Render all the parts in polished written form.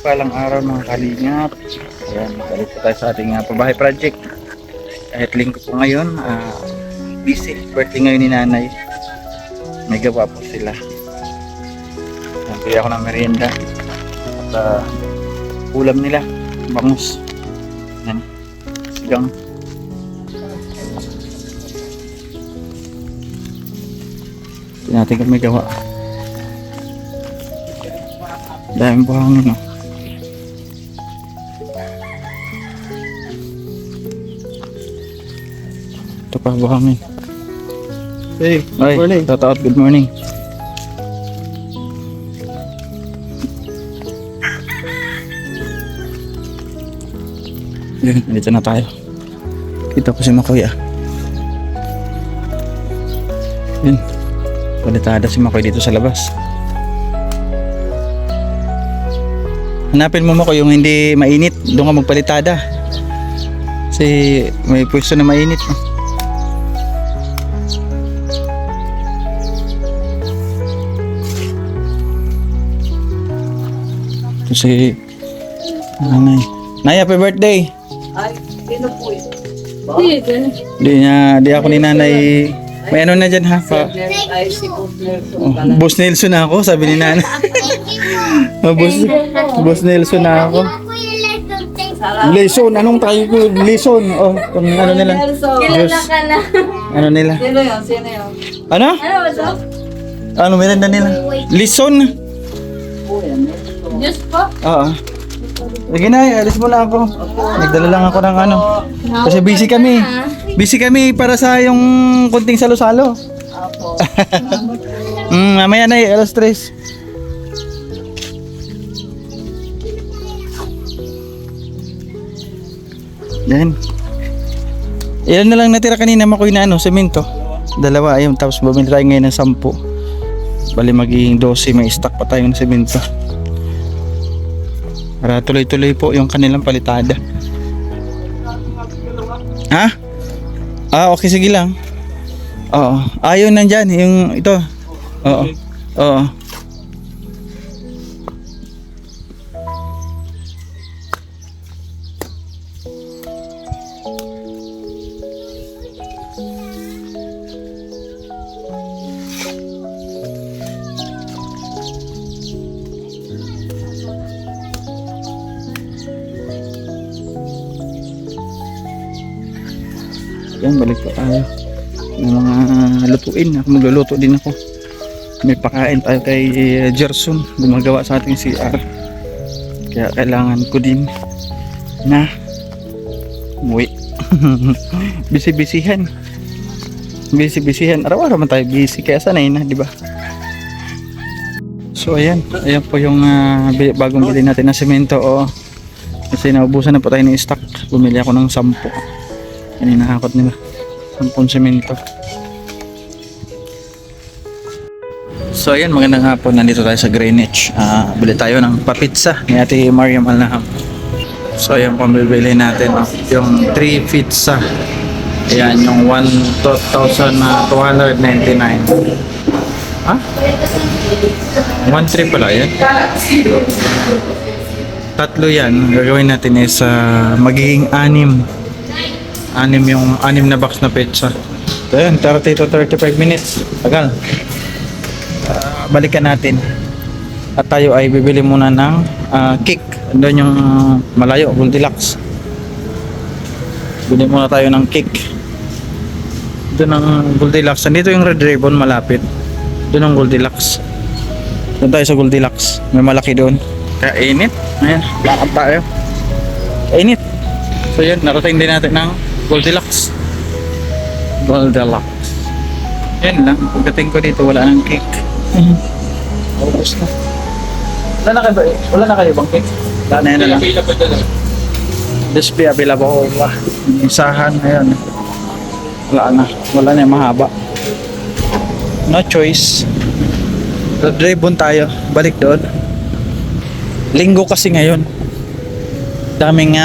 mapagpalang araw mga kalingap. Ayan, balik po tayo sa ating pabahay project. Kahit linggo po ngayon, busy. Birthday ngayon ni nanay. May gawa po sila. Bili ako ng merienda. At ulam nila, bangus. Ayan, sigang. Hindi natin kung may gawa. Daming buhangin, no? Ito pa buhangin. Hey, good morning. Shout out, good morning. Yun, dito na tayo. Kita ko si Makoy, Yun. Palitada si Makoy dito sa labas. Hanapin mo Makoy yung hindi mainit. Doon ka magpalitada. Kasi may pwesto na mainit. Ito si nanay. Nay, happy birthday! Ay, sino po ito? Di ako ni nanay. May ano na dyan ha? Ay, si Kudler. Boss Nelson na ako, sabi ni nanay. Boss Nelson na ako. Lesson, anong tayo ko? Lesson. Oh, kung ano nila. Kilala ka na. Ano nila? Sino yun? Sino yun? Ano? Ano ba ito? Ano merenda nila? Lesson. Oh, yan. Diyos po. Oo. Sige na, alis mo na ako. Nagdala lang ako ng ano. Kasi busy kami. Busy kami para sa yung kunting salo-salo. Apo. Mamaya na, alas 3. Yan. Ilan na lang natira kanina Makoy na semento. Dalawa, ayun. Tapos bumili tayo ngayon ng 10. Bali magiging 12. May stock pa tayo ng semento. Para tuloy-tuloy po yung kanilang palitada. Ha? Okay, sige lang. Oo. Ayun nandyan, yung ito. Oo. Oo. Yan, balik pa tayo. May mga lutuin. Ako magluluto din ako. May pakain tayo kay Gerson. Gumagawa sa ating CR. Kaya kailangan ko din na umuwi. Busy-busyhan. Busy-busyhan. Araw-araw man tayo busy. Kaya sanay na, di ba? So ayan. Ayan po yung bagong bili natin na semento. Kasi naubusan na po tayo ng stock. Bumili ako ng 10. Yan yung nakakot nila 10 semento. So ayan, magandang hapon. Nandito tayo sa Greenwich. Bili tayo ng papitsa ni Ate Mariam Alnaham. So ayan po bibili natin, yung 3 pizza. Ayan yung 1,299. Ha? 1,300 pala yan. Tatlo yan. Gagawin natin is magiging 6 yung 6 na box na pizza. So yun, 30 to 35 minutes. Tagal. Balikan natin. At tayo ay bibili muna ng cake. Doon yung malayo, Goldilocks. Bili muna tayo ng cake. Doon ang Goldilocks. Nandito yung Red Ribbon malapit. Doon ang Goldilocks. Doon tayo sa Goldilocks. May malaki doon. Kaya init. Ayan, lakad tayo. Init. So yun, narating din natin ng Goldilocks. Goldilocks. Yan lang. Pagdating ko dito, wala nang cake. Ubus na. Wala na kayo bang cake? Wala na yan na lang. Display available. Isahan. Ayan. Wala na. Wala na yung mahaba. No choice. Red Ribbon tayo. Balik doon. Linggo kasi ngayon. Daming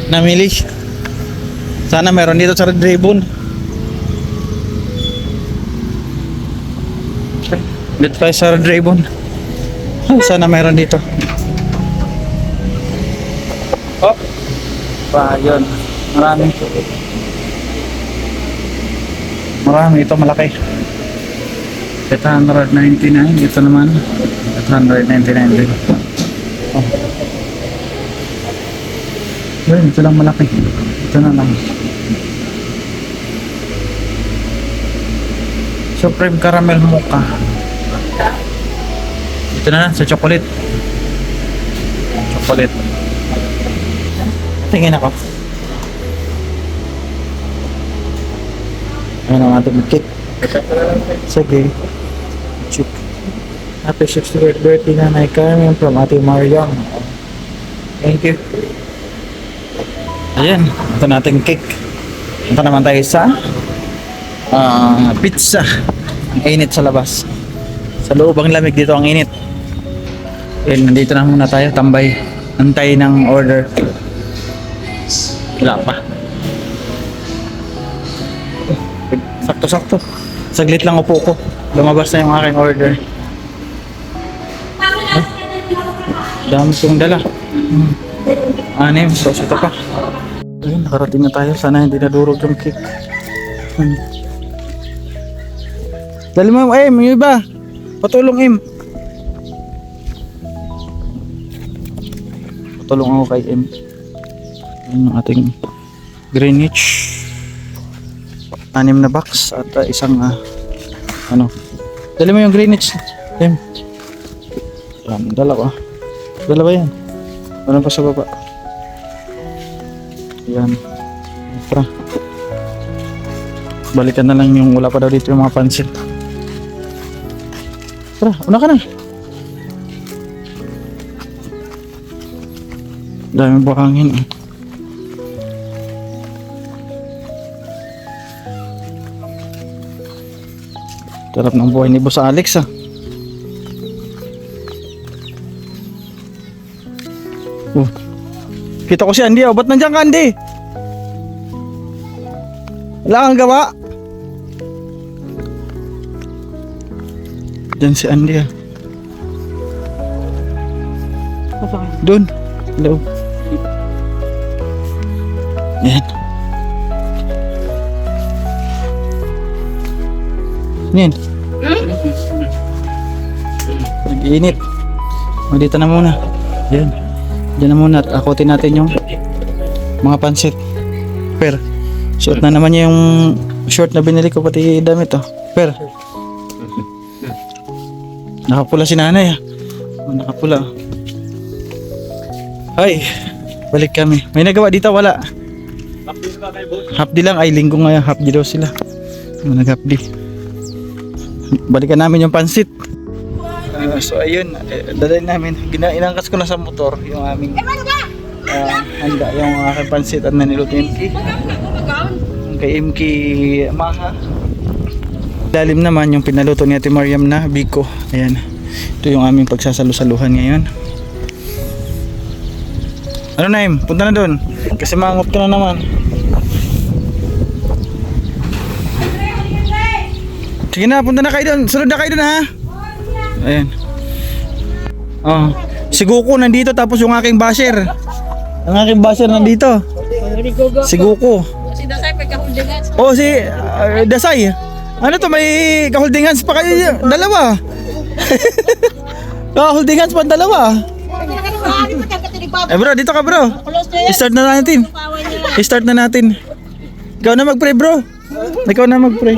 namili. Sana meron dito sa Red Ribbon. Dito tayo sa Red Ribbon. Sana meron dito. Hop. Pa, yun. Marami. Marami. Ito malaki. 899. Ito naman. 899 din. Oh. Yun, ito lang malaki. Ito na lang. Supreme Caramel Mocha. Ito na lang sa chocolate. Chocolate. Tingin ako. Ayan ang ating cake. Sige. Chuk. Happy 60th birthday Nanay Carmen from Ate Mariam. Thank you. Ayan. Ito na ating cake. Ito naman tayo sa pizza. Ang init sa labas. Sa loob ang lamig, dito ang init. Ayan, nandito na muna tayo. Tambay. Antay ng order. Wala pa. Sakto-sakto. Saglit lang upo ko. Lumabas na yung aking order. Dami kong dala. 6. So, ito pa. Ayun, nakarating na tayo. Sana hindi nadurog yung cake. Dali mo, Em. Yung iba. Patulong, Em. Patulong ako kay Em. Ayun ang ating Greenwich. 6 na box at isang ano. Dali mo yung Greenwich. Em. Yan, dalawa. Dalawa yan. Walang pa sa baba. Yan. Tara. Balikan na lang yung wala pa daw dito yung mga pansit. Tara, una ka na. Dami buhangin. Sarap ng buhay ni Boss Alex ah. Kita ko si Andy oh. Ba't nandiyan ka, Andy? Wala kang gawa? Diyan si Andy ah. Doon. Hello. Yan. Yan. Nag-iinit. Dito na muna. Yan. Diyan na muna at akutin natin yung mga pansit. Per. Suot na naman yung short na binili ko pati damit oh. Per. Nakapula si nanay ah. Nakapula. Ay. Balik kami. May nagawa dito wala. Half day lang ay linggo ngayon. Half day daw sila. Nag-half day. Balikan namin yung pansit. So ayun, dalhin namin. Inangkas ko na sa motor yung aming handa, yung aking pansit at naniluto MK. Kay MK Maha. Dalim naman yung pinaluto ni Ate Mariam na biko. Ayan. Ito yung aming pagsasalo-saluhan ngayon. Ano Naim? Punta na doon. Kasi mangot ka na naman. Sige na, punta na kayo doon. Sunod na kayo doon ha. Ayan. Oh, si Goku nandito tapos yung aking basher. Ang aking basher nandito. Si Goku. Si Dasay may kahuldingan. Oh, si Dasay. Ano to, may ka-holding hands pa kayo dalawa. Ka-holding hands pa dalawa. Eh bro, dito ka bro. I-start na natin. I-start na natin. Ikaw na mag-pray bro. Ikaw na mag-pray.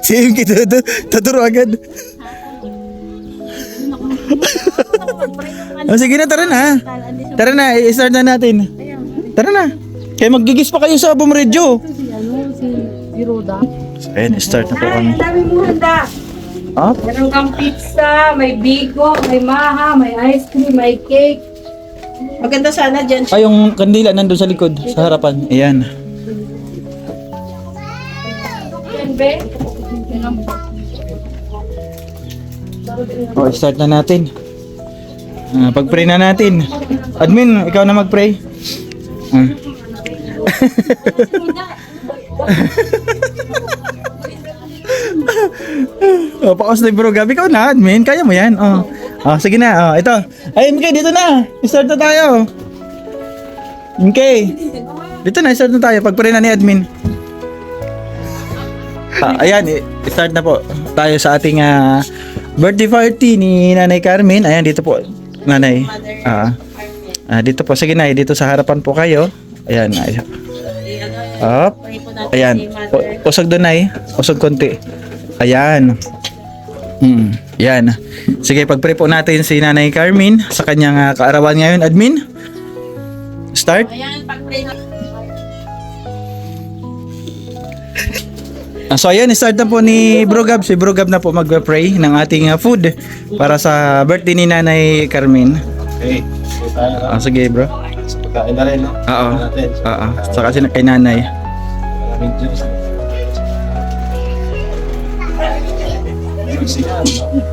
Same kita tuturo agad. Oh, sige na, tara na. Tara na, i-start na natin. Tara na. Kaya maggigis pa kayo sa Bumredyo. Si Roda. So, ayan, start na po kami. Ang dami mo handa. Ah? Meron kang pizza, may biko, may maha, may ice cream, may cake. Maganda sana dyan. Ay, yung kandila nandun sa likod, sa harapan. Ayan. O, start na natin. Pag-pray na natin. Admin, ikaw na mag-pray. Pakas na bro, Gabi, ikaw na admin. Kaya mo yan. Sige na. Ito. Ay, MK, dito na. Start na tayo. MK. Dito na, start na tayo. Pag-pray na ni admin. Ayan, start na po tayo sa ating birthday party ni Nanay Carmen. Ayan, dito po, Nanay. Dito po, sige na, dito sa harapan po kayo. Ayan, ayan. Up. Ayan. Usog doon, Nay. Usog konti. Ayan. Yan. Sige, pag-pray po natin si Nanay Carmen sa kanyang kaarawan ngayon, admin. Start. Ayan, pag-pray na. So ayan, start na po ni Bro Gab. Si Bro Gab na po mag-pray ng ating food para sa birthday ni Nanay Carmen. Okay. So tayo na. Sige, bro. Sa pagkain na rin, no? Oo. Natin. Saka kay Nanay. Maraming Diyos. Siyan, no?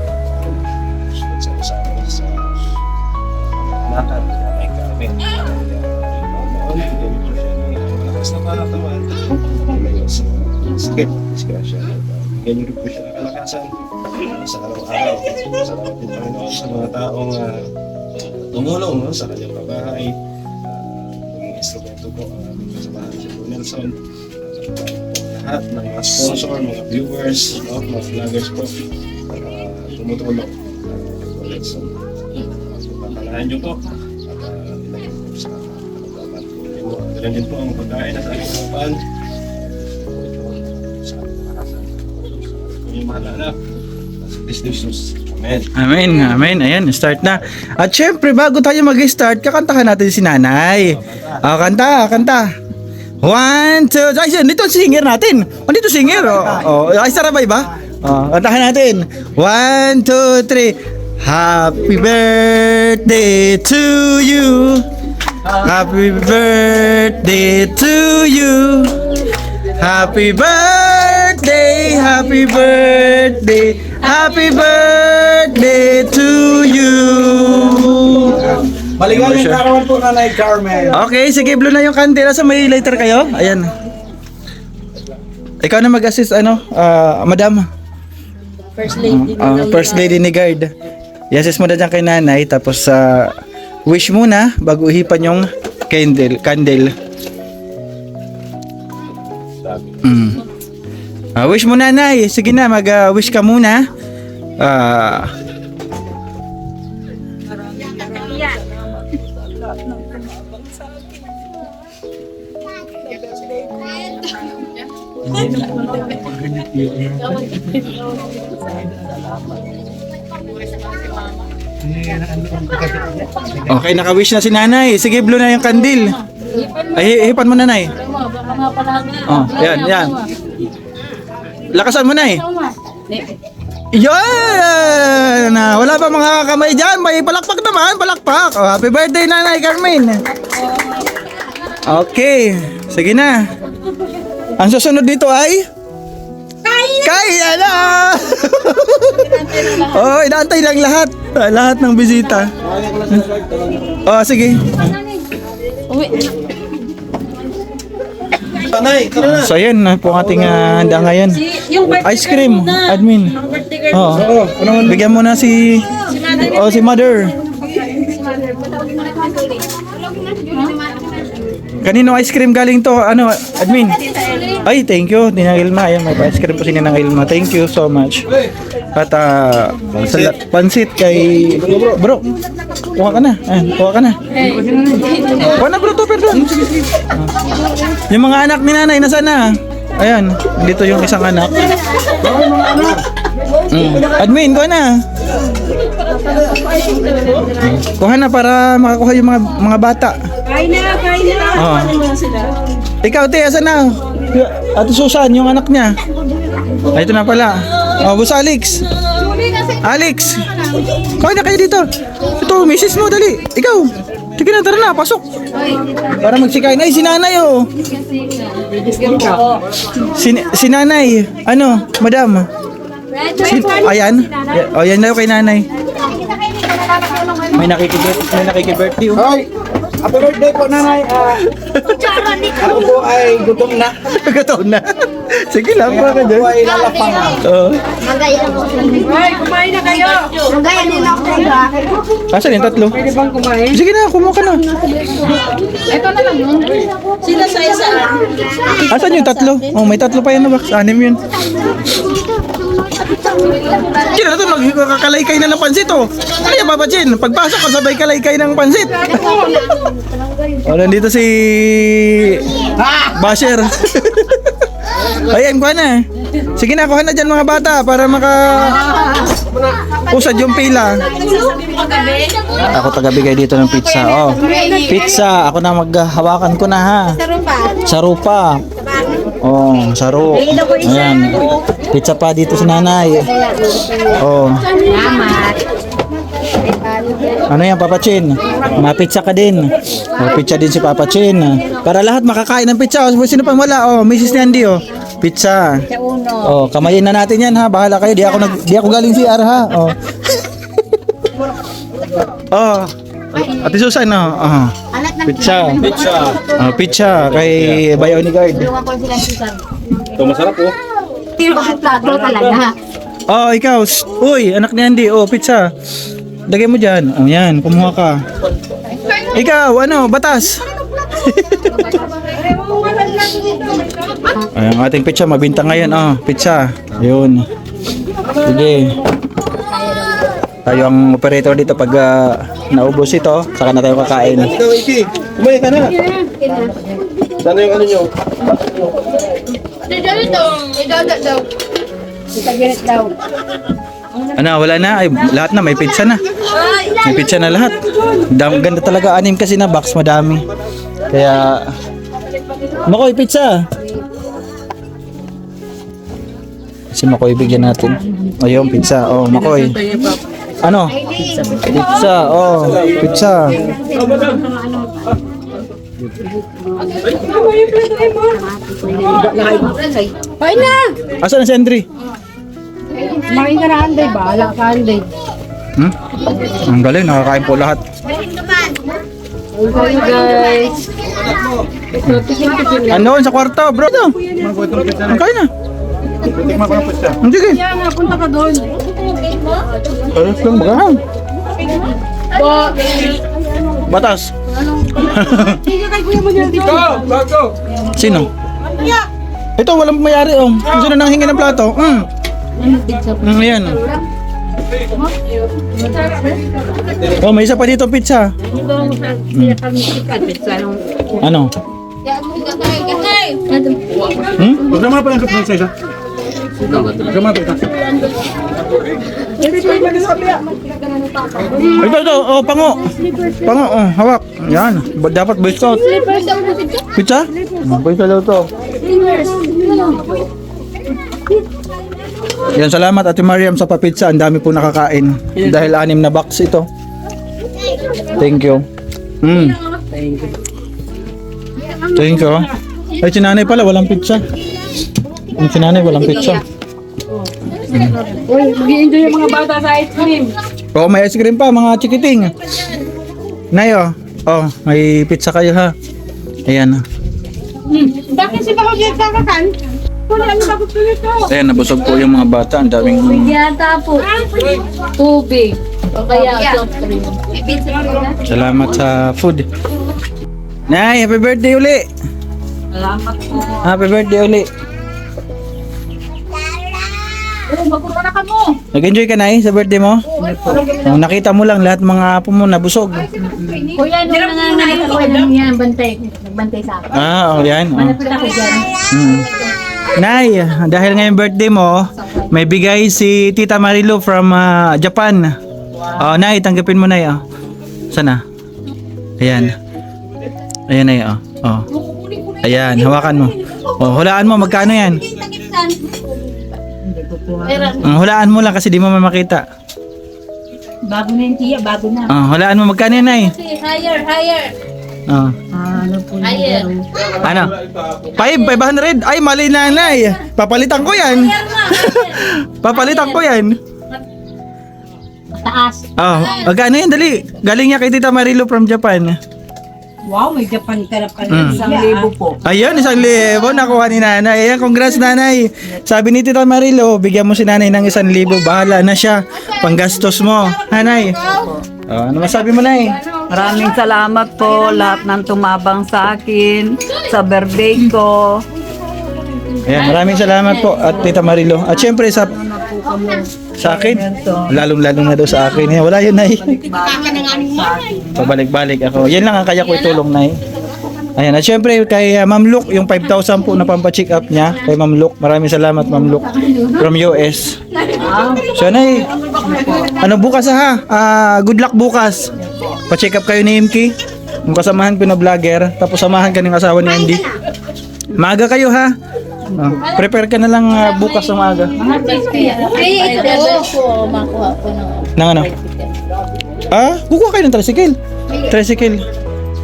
Sa nakal na may Carmen. Malakas na panataman. Sakit, disgrasya. Ganyan rin po siya ng kalakasan sa araw-araw. Salamat din Panginoon sa mga taong tumulong, no, sa kanyang pabahay. Maging instrumento po ang aming kasamahan si Bro Nelson. Lahat ng mga sponsor, mga viewers, no, mga vloggers po, tumutulong kay Bro Nelson. So, papalahan niyo po at ilagay po sa pagkakan. Ganyan din po ang pagkain at aming kapan. Yung mahal na anak. This Jesus. Amen. Amen, amen. Ayan, start na. At syempre, bago tayo mag-start, kakantahan natin si Nanay. Kanta. 1, 2, ay, dito ang singer natin. Dito singer. Ay, sarabay ba? Kantahan natin. 1, 2, 3. Happy birthday to you. Happy birthday to you. Happy birthday, happy birthday, happy birthday to you. Maligayang karawan po, Nanay Carmen. Okay, sige, blow na yung kandila. Sa may lighter kayo. Ayan. Ikaw na mag-assist, madam. First lady. First lady ni guard. I-assist mo na dyan kay Nanay. Tapos, wish muna bago uhipan yung candle. Wish mo, Nanay. Sige na, mag-wish ka muna. Okay, naka-wish na si Nanay. Sige, blow na yung kandil. Ay, hipan mo, Nanay. Yan. Lakasan mo, Nay. Yan! Wala pa mga kamay dyan. May palakpak naman, palakpak. Happy birthday, Nanay Carmen. Okay, sige na. Ang susunod dito ay Kaya na! Inaantay lang lahat. Lahat ng bisita. Sige. Nanay, tara na. So ayan na po ang ating handa ngayon. Ice cream, admin. Bigyan mo na si Mother. Kanino ice cream galing to? Admin? Ay, thank you, Ninang Ilma. Ayan, may ice cream po si Ninang Ilma. Thank you so much. At pansit kay bro. Kuha ka na. Kuha ka na. Kuha na, bro, to, perdon. Yung mga anak ni Nanay, nasaan na? Ayan, dito yung isang anak. Admin, kuha na. Kuha na para makakuha yung mga bata. Kain na. Ikaw, te, asan na? Ate Susan, yung anak niya. Ito na pala. Boss Alex. Alex. Kawin na kayo dito. Ito, misis mo, dali. Ikaw. Sige na, tara na, pasok. Para magsikain. Ay, si Nanay, Si Nanay. Madam? Ayan. Yan daw kay Nanay. May nakikibirthday. Hoy! Happy birthday po, Nanay. Ako po ay gutom na. Gutom na. Sige lang, baka dyan. Oo. Magaya lang ako sa inyo. Ay, kumain na kayo. Magaya din ako sa inyo. Asan yung tatlo? Pwede bang kumain? Sige na, kumuha ka na. Ito na lang. Sila sa isa. Asan yung tatlo? Oh, may tatlo pa yan na box. 6 yun. Kina na ito, nagkakalaykay na ng pansit oh. Ano yan, Papa Chin? Pagpasok ko, sabay kalaykay ng pansit. Oh, nandito si Basher. Ayan, kuha na. Sige na, kuha na dyan mga bata para usad yung pila. Ako tagabigay dito ng pizza. Oh, pizza. Ako na maghahawakan ko na ha. Sarupa. Oh, saru. Ayan. Pizza pa dito si nanay. Oh. Ano yan, Papa Chin? Mapizza ka din. Oh, pizza din si Papa Chin. Para lahat makakain ng pizza. Oh, sino pang wala? Oh, Mrs. Nandi oh. Pizza. Oh, kamayin na natin yan ha. Bahala kayo. Di ako galing CR ha. Oh. Oh. Ate Susan oh. Oh. Pizza. Oh, pizza kay Bayaw ni Guard. Ito masarap oh. Plato talaga. Oh, ikaw. Uy, anak ni Andy. Oh, pizza. Lagay mo dyan. Oh, yan. Kumuha ka. Ikaw, ano, batas. Ay, ang ating pizza, mabinta ngayon. Oh, pizza. Ayun. Sige. Tayo ang operator dito pag naubos ito. Saka na tayo kakain. Ikaw, Iki. Kumain ka na. Sana yung ano nyo? Ano, wala na. Ay, lahat na. May pizza na. May pizza na lahat. Ganda talaga. 6 kasi na box. Madami. Kaya... Makoy, pizza! Si Makoy, bigyan natin. Ayun, pizza. Oh, Makoy. Ano? Pizza. Oh, pizza. Kain na. Asan na si Andre? Kumain ka na, Anday. Bahala ka, Anday. Hmm? Ang galing, nakakain po lahat. Okay, guys. Ano, sa kwarto, bro? Ang kain na. Sige. Kaya nga, punta ka doon. Alas lang baga. Batas. Sige kay kuya mo dyan dito. Sino? Ito, walang mayari oh. Sino nang hingi ng plato? Ayan. Oh, may isa pa dito pizza. Ano? Hmm? Programa pa lang sa isa. Programa pa lang. Ito, oh, pango. Pango, oh, hawak. Yan, dapat Boy Scout. Pizza? Pizza daw to. Yan, salamat Ate Mariam sa papizza. Ang dami po nakakain. Dahil 6 na box ito. Thank you. Thank you. Ay, si nanay pala, walang pizza. Yung si nanay, walang pizza. Uy, mag-i-enjoy yung mga bata sa ice cream. Oh, may ice cream pa, mga chikiting. Nay, oh. Oh, may pizza kayo ha. Ayan. Bakit si Bako dyan kakakan? Wala, ano ba gusto nito? Ayan, nabusog po yung mga bata. Ang daming... Yata po. Tubig. O kaya soft drink. Salamat sa food. Nay, happy birthday uli. Salamat po. Happy birthday uli. Magpunta na ka mo. Nag-enjoy ka, Nay, sa birthday mo? Oh, nakita mo lang lahat mga apo mo nabusog. Kuya, nung nangangalit ako lang yan, nagbantay sa akin. Ah, oh, yan. Oh. Malapit ako dyan. Nay, dahil ngayon birthday mo, may bigay si Tita Marilu from Japan. Oh, Nay, tanggapin mo, Nay. Oh. Sana? Ayan. Ayan, Nay. Oh. Oh. Ayan, hawakan mo. Oh, hulaan mo, magkano yan? Hulaan mo lang kasi di mo makita. Bago na yung tiya, bago na. Oh, hulaan mo, magkano yan, Nay? Higher. Oh. Ano po Higher. Ano? 500? Ay, mali nanay. Papalitan ko yan. Papalitan ko yan. Taas. Oh, magkano yan? Dali. Galing niya kay Tita Marilu from Japan. Wow, may Japan ka na pala. Mm. 1,000 po. Ayun, 1,000 nakuha ni nanay. Ayan, congrats nanay. Sabi ni Tita Marilo, bigyan mo si nanay ng 1,000. Bahala na siya. Panggastos mo. Nanay. Oh, ano masabi mo, nay? Maraming salamat po lahat ng tumabang sa akin sa birthday ko. Ayan, maraming salamat po at Tita Marilo. At syempre sa akin, lalong-lalo na daw sa akin. Eh, wala yun, nay. Pabalik-balik ako. Yan lang ang kaya ko itulong, nay. Ayan, at syempre kay Ma'am Luke, yung 5,000 po na pampacheck up niya. Kay Ma'am Luke, maraming salamat Ma'am Luke from US. So, nay, ano bukas ha? Good luck bukas. Pa-check up kayo ni MK. Yung kasamahan ko na vlogger. Tapos samahan ka ng asawa ni Andy. Maaga kayo ha. Prepare ka na lang bukas ng maaga. Ay, ito po, makuha ko ng Nang ano? Kukuha kayo ng tricycle. Tricycle.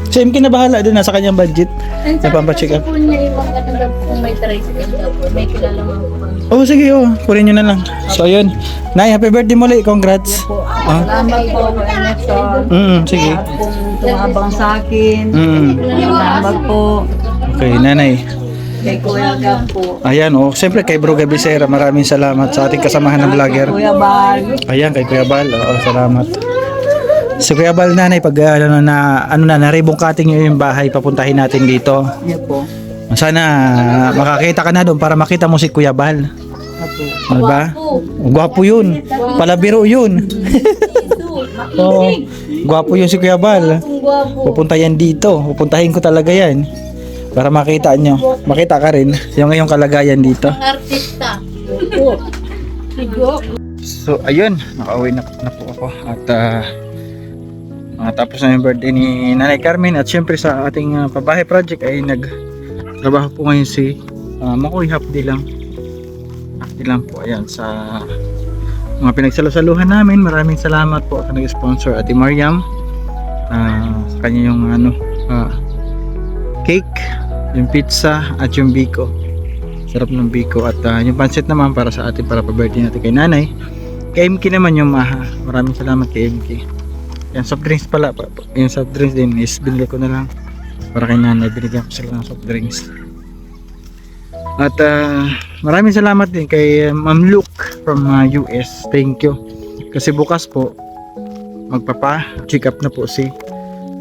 Si MK na bahala doon, nasa kanyang budget. Na pampacheck up. po niya yung mga tanggap kung may tricycle daw po. May kilala mga po. Oh, sige, kunin nyo na lang. So, ayun. Nay, happy birthday muli. Congrats. Salamat po, Emerson. Sige. Kung tumabang sa akin. Salamat po Okay, nanay. kay Kuya Gab po. Ayan, siyempre kay Bro Gabisera, maraming salamat sa ating kasamahan ng vlogger. Kuya Bal. Ayan, kay Kuya Bal. Salamat. Si Kuya Bal, nanay, pag naribong cutting nyo yung bahay, papuntahin natin dito. Yan po. Sana makakita ka na doon para makita mo si Kuya Bal. Diba? Gwapo yun. Palabiro yun. Oo. Gwapo yun si Kuya Bal. Pupunta yan dito. Pupuntahin ko talaga yan. Para makita nyo. Makita ka rin yung ngayong kalagayan dito. Artista. So ayun, nakauwi na po ako. At tapos na yung birthday ni Nanay Carmen. At syempre sa ating pabahay project ay nagtrabaho po ngayon si Makoy Hapdi lang. Hapdi lang po, ayan, sa mga pinagsalusaluhan namin. Maraming salamat po sa nag-sponsor Ate Mariam. Sa kanya yung cake, yung pizza at yung biko. Sarap ng biko. At yung pancit naman para sa atin, para pa-birthday natin kay nanay. Kay MK naman yung maha. Maraming salamat kay MK. Yan, soft drinks pala. Yung soft drinks din is binili ko na lang para kay nanay. Binigyan ko sila ng soft drinks. At maraming salamat din kay Ma'am Luke from US. Thank you. Kasi bukas po magpapa-check up na po si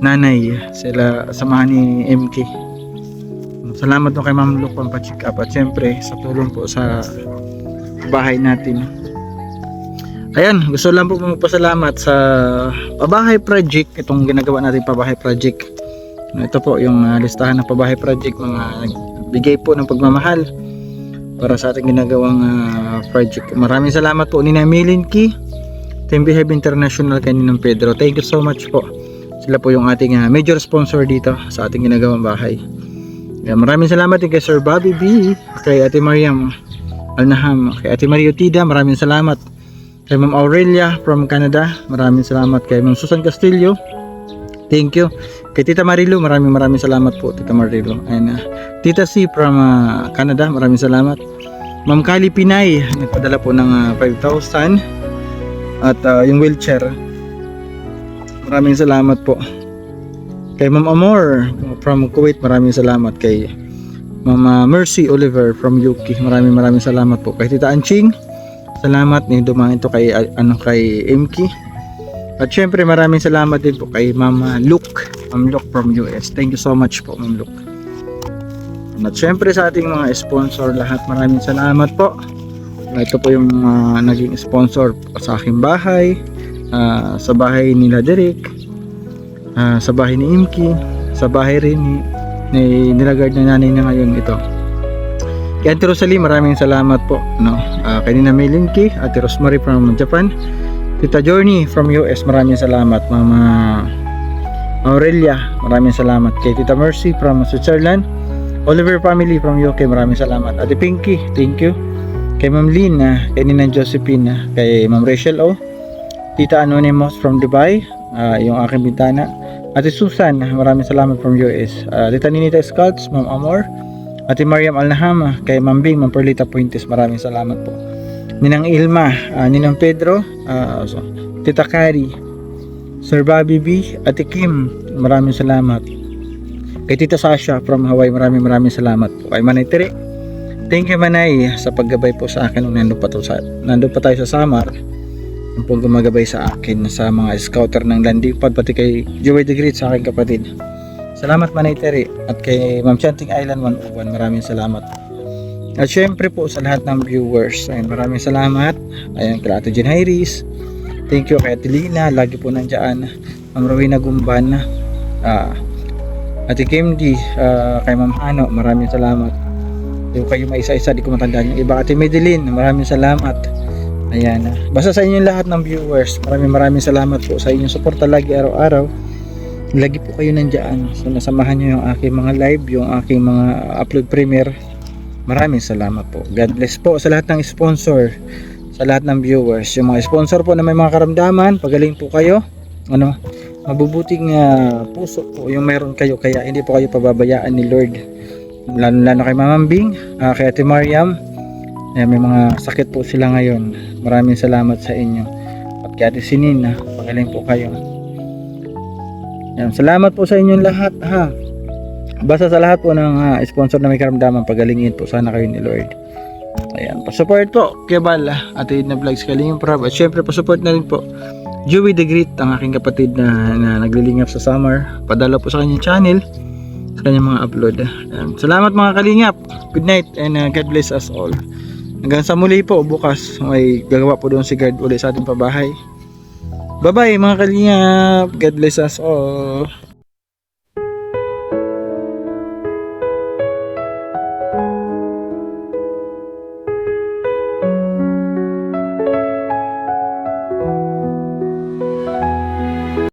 nanay. Sila samahan ni MK. Salamat po kay Ma'am Luke pang-check up. At syempre sa tulong po sa bahay natin. Ayan, gusto lang po magpasalamat sa pabahay project. Itong ginagawa natin pabahay project. Ito po yung listahan ng pabahay project. Mga nagbigay po ng pagmamahal para sa ating ginagawang project. Maraming salamat po ni Milinki, Team Behave International, kay Ninong Pedro. Thank you so much po. Sila po yung ating major sponsor dito sa ating ginagawang bahay. Maraming salamat din kay Sir Bobby B, kay Ate Mariam Alnaham, kay Ate Mario Tida, maraming salamat. Kay Ma'am Aurelia from Canada, maraming salamat. Kay Ma'am Susan Castillo, thank you. Kay Tita Marilo, maraming salamat po, Tita Marilo. And Tita C from Canada, maraming salamat. Ma'am Kali Pinay, nagpadala po ng 5,000. At yung wheelchair, maraming salamat po. Kay Ma'am Amor from Kuwait, maraming salamat. Kay Ma'am Mercy Oliver from UK, maraming salamat po. Kay Tita Anching, salamat ni dumaan ito kay MK. At syempre maraming salamat din po kay Ma'am Luke from US. Thank you so much po, Ma'am Luke. At syempre sa ating mga sponsor lahat, maraming salamat po. Ito po yung naging sponsor sa aking bahay, sa bahay nila Derek, sa bahay ni Imki, sa bahay rin ni nilagard na nanay na ngayon ito. Kay Ate Rosalie, maraming salamat po, no? Kay Nina Melinki, Ate Rosemary from Japan, Tita Journey from US, maraming salamat. Mama Aurelia, maraming salamat. Kay Tita Mercy from Switzerland, Oliver family from UK, maraming salamat. Ate Pinky, thank you. Kay Ma'am Lynn, kay Nina Josephine, kay Ma'am Rachel O, Tita Anonymous from Dubai, yung aking bintana. Ate Susan, maraming salamat from US. Tita Ninita Scouts, Ma'am Amor, Ate Mariam Alnahama, kay Ma'am Bing, Ma'am Perlita Puentes, maraming salamat po. Ninang Ilma, Ninang Pedro, Tita Kari, Sir Bobby B, Ate Kim, maraming salamat. Kay Tita Sasha from Hawaii, maraming salamat po. Kay Manay Tiri, thank you Manay sa paggabay po sa akin nung nandun pa tayo sa Samar. Yung pong gumagabay sa akin sa mga scouter ng landing pad, pati kay Joey the Great sa aking kapatid. Salamat Manay Tiri. At kay Ma'am Chanting Island 101, maraming salamat. At syempre po sa lahat ng viewers, ayun, maraming salamat. Ayun, kay Ate Jen Iris, thank you kay Ate Lina, lagi po nandyan. Ma'am Rowena Gumban, Ate Kimdi, kay Ma'am Hano, maraming salamat. Yung kayo maisa-isa, di ko matandaan yung iba. Ate Medeline, maraming salamat. Ayan, basta sa inyong lahat ng viewers, maraming salamat po sa inyong suporta lagi araw-araw. Lagi po kayo nandyan. So nasamahan nyo yung aking mga live, yung aking mga upload premiere. Maraming salamat po. God bless po sa lahat ng sponsor, sa lahat ng viewers. Yung mga sponsor po na may mga karamdaman, pagaling po kayo. Mabubuting puso po yung meron kayo, kaya hindi po kayo pababayaan ni Lord. Lalo kay Mama Bing, kay Ate Mariam. May mga sakit po sila ngayon. Maraming salamat sa inyo. At kay Ate Sinin, pagaling po kayo. Salamat po sa inyong lahat ha. Basta sa lahat po ng sponsor na may karamdaman, pagalingin po sana kayo ni Lord. Ayan, pa-support po kay Bal, Ate Edna Vlogs, Kalingin Prab. At syempre pa-support na rin po Joey the Great, ang aking kapatid na naglilingap sa Samar. Padala po sa kanyang channel, sa kanyang mga upload. Ayan. Salamat mga kalingap. Good night and God bless us all. Hanggang sa muli po, bukas may gagawa po doon si guard ulit sa ating pabahay. Bye bye mga kalingap. God bless us all.